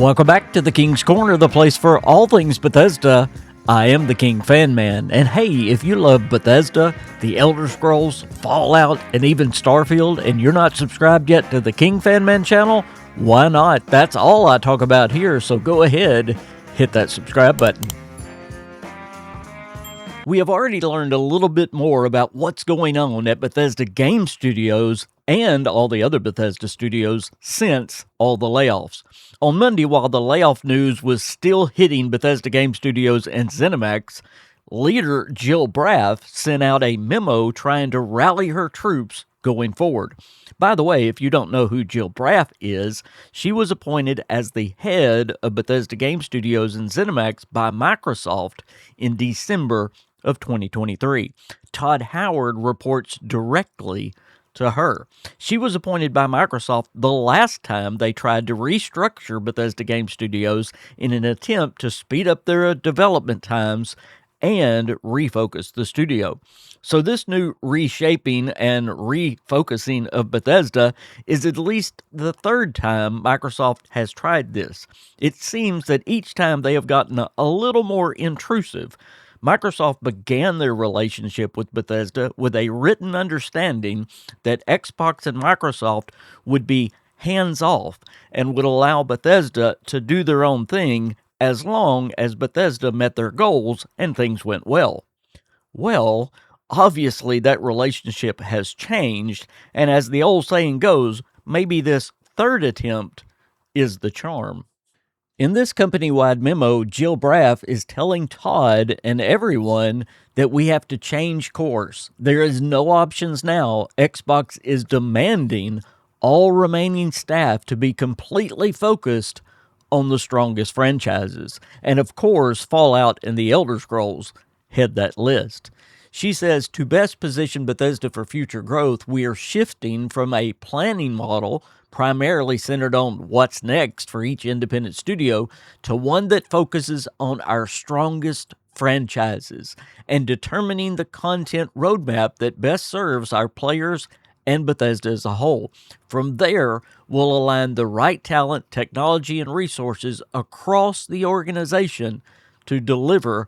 Welcome back to the King's Corner, the place for all things Bethesda. I am the KingFanMan, and hey, if you love Bethesda, the Elder Scrolls, Fallout, and even Starfield, and you're not subscribed yet to the KingFanMan channel, why not? That's all I talk about here, so go ahead, hit that subscribe button. We have already learned a little bit more about what's going on at Bethesda Game Studios and all the other Bethesda studios since all the layoffs. On Monday, while the layoff news was still hitting Bethesda Game Studios and ZeniMax, leader Jill Braff sent out a memo trying to rally her troops going forward. By the way, if you don't know who Jill Braff is, she was appointed as the head of Bethesda Game Studios and ZeniMax by Microsoft in December of 2023. Todd Howard reports directly to her. She was appointed by Microsoft the last time they tried to restructure Bethesda Game Studios in an attempt to speed up their development times and refocus the studio. So this new reshaping and refocusing of Bethesda is at least the third time Microsoft has tried this. It seems that each time they have gotten a little more intrusive. Microsoft began their relationship with Bethesda with a written understanding that Xbox and Microsoft would be hands-off and would allow Bethesda to do their own thing as long as Bethesda met their goals and things went well. Well, obviously that relationship has changed, and as the old saying goes, maybe this third attempt is the charm. In this company-wide memo, Jill Braff is telling Todd and everyone that we have to change course. There is no options now. Xbox is demanding all remaining staff to be completely focused on the strongest franchises. And of course, Fallout and the Elder Scrolls head that list. She says, to best position Bethesda for future growth, we are shifting from a planning model primarily centered on what's next for each independent studio to one that focuses on our strongest franchises and determining the content roadmap that best serves our players and Bethesda as a whole. From there, we'll align the right talent, technology, and resources across the organization to deliver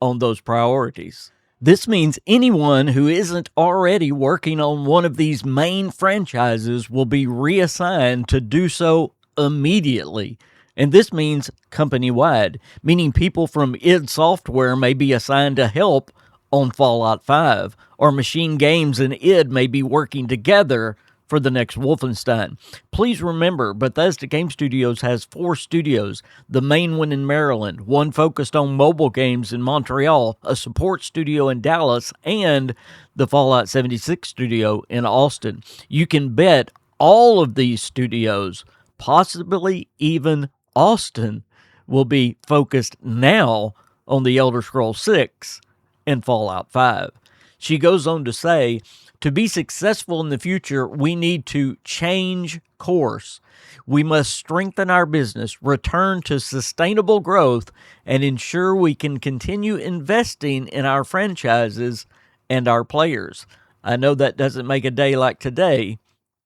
on those priorities. This means anyone who isn't already working on one of these main franchises will be reassigned to do so immediately. And this means company-wide, meaning people from id Software may be assigned to help on Fallout 5, or Machine Games and id may be working together for the next Wolfenstein. Please remember, Bethesda Game Studios has 4 studios, the main one in Maryland, one focused on mobile games in Montreal, a support studio in Dallas, and the Fallout 76 studio in Austin. You can bet all of these studios, possibly even Austin, will be focused now on the Elder Scrolls 6 and Fallout 5. She goes on to say, to be successful in the future, we need to change course. We must strengthen our business, return to sustainable growth, and ensure we can continue investing in our franchises and our players. I know that doesn't make a day like today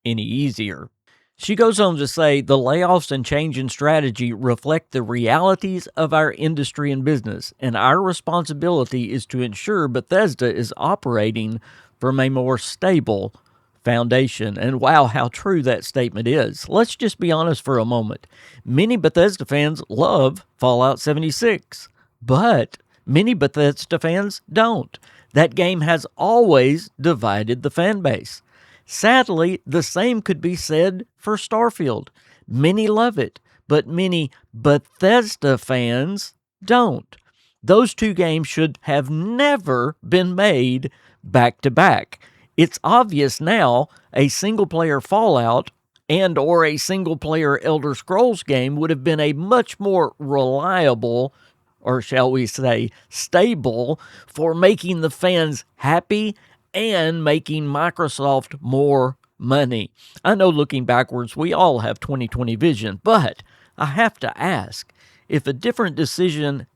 any easier. She goes on to say, the layoffs and change in strategy reflect the realities of our industry and business, and our responsibility is to ensure Bethesda is operating from a more stable foundation. And wow, how true that statement is. Let's just be honest for a moment. Many Bethesda fans love Fallout 76, but many Bethesda fans don't. That game has always divided the fan base. Sadly, the same could be said for Starfield. Many love it, but many Bethesda fans don't. Those two games should have never been made back to back. It's obvious now a single-player Fallout and or a single-player Elder Scrolls game would have been a much more reliable, or shall we say stable, for making the fans happy and making Microsoft more money. I know looking backwards, we all have 2020 vision, but I have to ask, if a different decision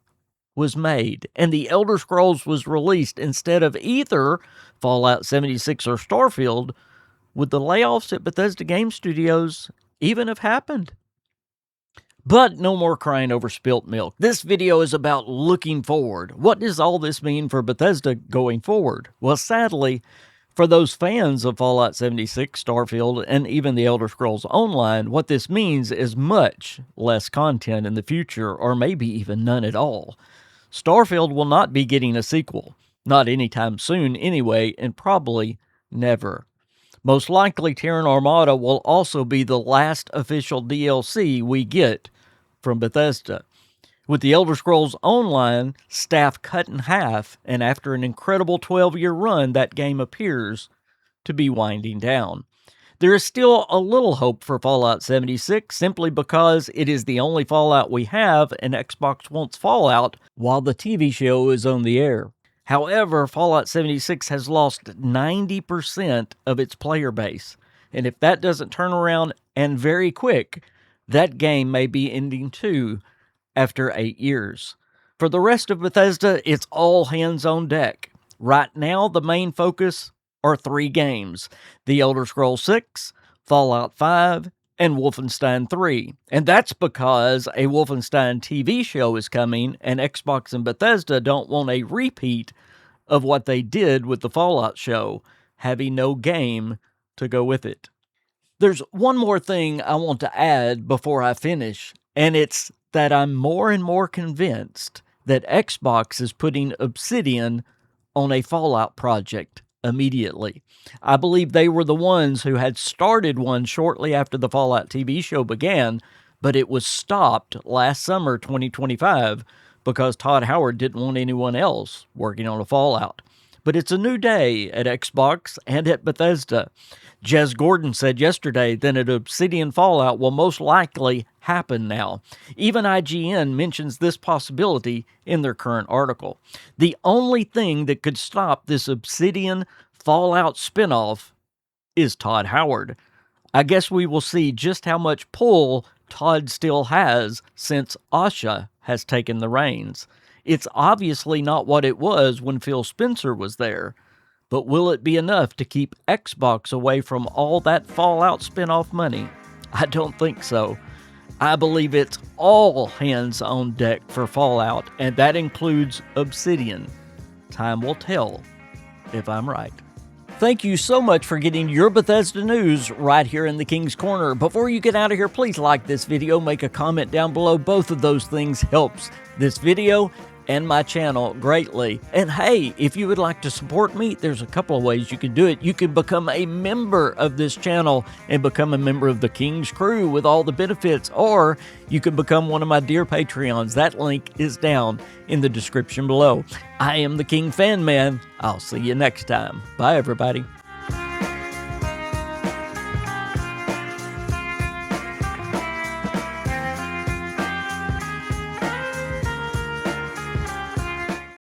was made and the Elder Scrolls was released instead of either Fallout 76 or Starfield, would the layoffs at Bethesda Game Studios even have happened? But no more crying over spilt milk. This video is about looking forward. What does all this mean for Bethesda going forward? Well, sadly, for those fans of Fallout 76, Starfield, and even the Elder Scrolls Online, what this means is much less content in the future, or maybe even none at all. Starfield will not be getting a sequel. Not anytime soon anyway, and probably never. Most likely, Terran Armada will also be the last official DLC we get from Bethesda. With the Elder Scrolls Online staff cut in half, and after an incredible 12-year run, that game appears to be winding down. There is still a little hope for Fallout 76, simply because it is the only Fallout we have, and Xbox wants Fallout while the TV show is on the air. However, Fallout 76 has lost 90% of its player base, and if that doesn't turn around, and very quick, that game may be ending too after 8 years. For the rest of Bethesda, it's all hands on deck. Right now, the main focus are 3 games: The Elder Scrolls 6, Fallout 5, and Wolfenstein 3. And that's because a Wolfenstein TV show is coming, and Xbox and Bethesda don't want a repeat of what they did with the Fallout show, having no game to go with it. There's one more thing I want to add before I finish, and it's that I'm more and more convinced that Xbox is putting Obsidian on a Fallout project immediately. I believe they were the ones who had started one shortly after the Fallout TV show began, but it was stopped last summer 2025 because Todd Howard didn't want anyone else working on a Fallout. But it's a new day at Xbox and at Bethesda. Jez Gordon said yesterday that an Obsidian Fallout will most likely happen now. Even IGN mentions this possibility in their current article. The only thing that could stop this Obsidian Fallout spinoff is Todd Howard. I guess we will see just how much pull Todd still has since Asha has taken the reins. It's obviously not what it was when Phil Spencer was there. But will it be enough to keep Xbox away from all that Fallout spin-off money? I don't think so. I believe it's all hands on deck for Fallout, and that includes Obsidian. Time will tell if I'm right. Thank you so much for getting your Bethesda news right here in the King's Corner. Before you get out of here, please like this video, make a comment down below. Both of those things helps this video and my channel greatly. And hey, if you would like to support me, there's a couple of ways you can do it. You can become a member of this channel and become a member of the King's Crew with all the benefits, or you can become one of my dear Patreons. That link is down in the description below. I am the KingFanMan. I'll see you next time. Bye, everybody.